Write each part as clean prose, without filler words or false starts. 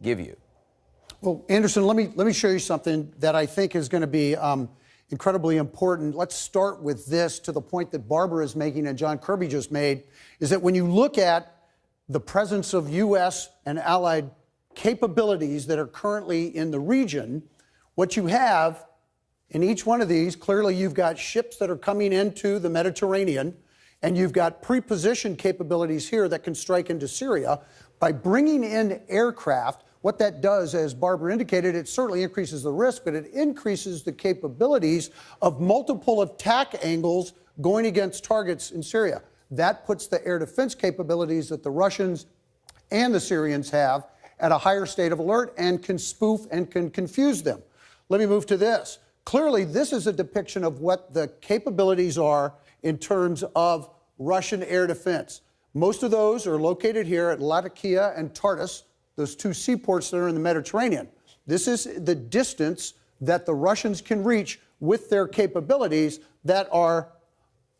give you? Well, Anderson, let me show you something that I think is going to be incredibly important. Let's start with this, to the point that Barbara is making and John Kirby just made, is that when you look at the presence of U.S. and allied capabilities that are currently in the region, what you have in each one of these, clearly you've got ships that are coming into the Mediterranean, and you've got pre-positioned capabilities here that can strike into Syria. By bringing in aircraft, what that does, as Barbara indicated, it certainly increases the risk, but it increases the capabilities of multiple attack angles going against targets in Syria. That puts the air defense capabilities that the Russians and the Syrians have at a higher state of alert and can spoof and can confuse them. Let me move to this. Clearly, this is a depiction of what the capabilities are in terms of Russian air defense. Most of those are located here at Latakia and Tartus, those two seaports that are in the Mediterranean. This is the distance that the Russians can reach with their capabilities that are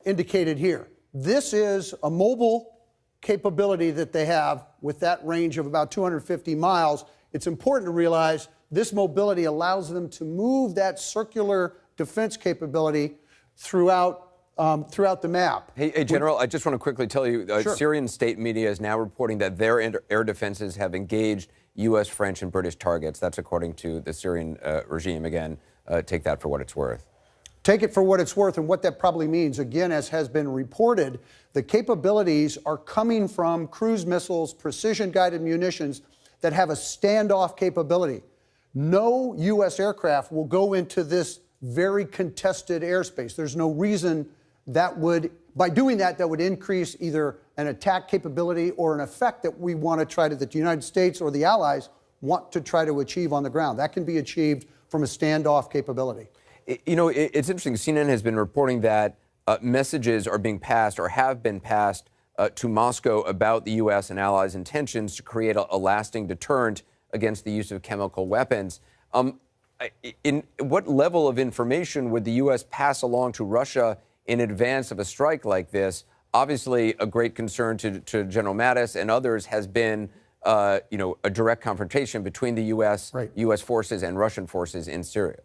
indicated here. This is a mobile capability that they have with that range of about 250 miles. It's important to realize this mobility allows them to move that circular defense capability throughout the map. Hey, General, I just want to quickly tell you, Sure. Syrian state media is now reporting that their air defenses have engaged U.S., French, and British targets. That's according to the Syrian regime. Again, take that for what it's worth. Take it for what it's worth, and what that probably means, again, as has been reported, the capabilities are coming from cruise missiles, precision-guided munitions that have a standoff capability. No U.S. aircraft will go into this very contested airspace. There's no reason that would, by doing that, that would increase either an attack capability or an effect that we want to try to, that the United States or the allies want to try to achieve on the ground. That can be achieved from a standoff capability. You know, it's interesting. CNN has been reporting that messages are being passed or have been passed to Moscow about the U.S. and allies' intentions to create a lasting deterrent against the use of chemical weapons. In what level of information would the U.S. pass along to Russia in advance of a strike like this? Obviously, a great concern to General Mattis and others has been, a direct confrontation between the U.S. Right. U.S. forces and Russian forces in Syria.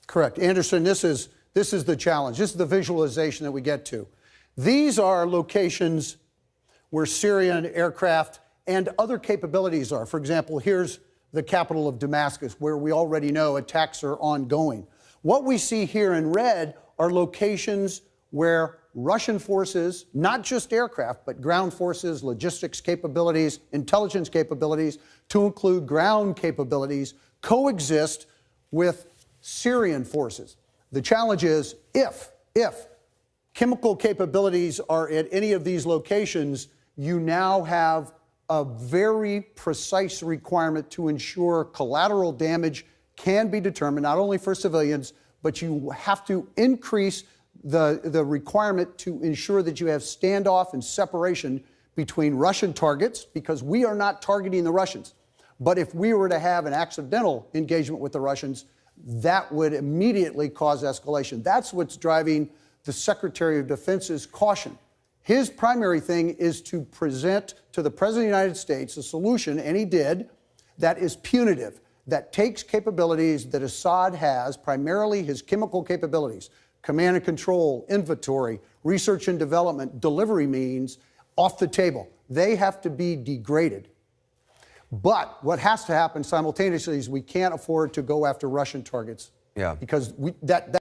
Correct. Anderson, this is the challenge. This is the visualization that we get to. These are locations where Syrian aircraft and other capabilities are. For example, here's the capital of Damascus, where we already know attacks are ongoing. What we see here in red are locations where Russian forces, not just aircraft, but ground forces, logistics capabilities, intelligence capabilities, to include ground capabilities, coexist with Syrian forces. The challenge is if chemical capabilities are at any of these locations, you now have a very precise requirement to ensure collateral damage can be determined, not only for civilians, but you have to increase the requirement to ensure that you have standoff and separation between Russian targets, because we are not targeting the Russians. But if we were to have an accidental engagement with the Russians, that would immediately cause escalation. That's what's driving the Secretary of Defense's caution. His primary thing is to present to the President of the United States a solution, and he did, that is punitive, that takes capabilities that Assad has, primarily his chemical capabilities, command and control, inventory, research and development, delivery means, off the table. They have to be degraded. But what has to happen simultaneously is we can't afford to go after Russian targets. Yeah. Because that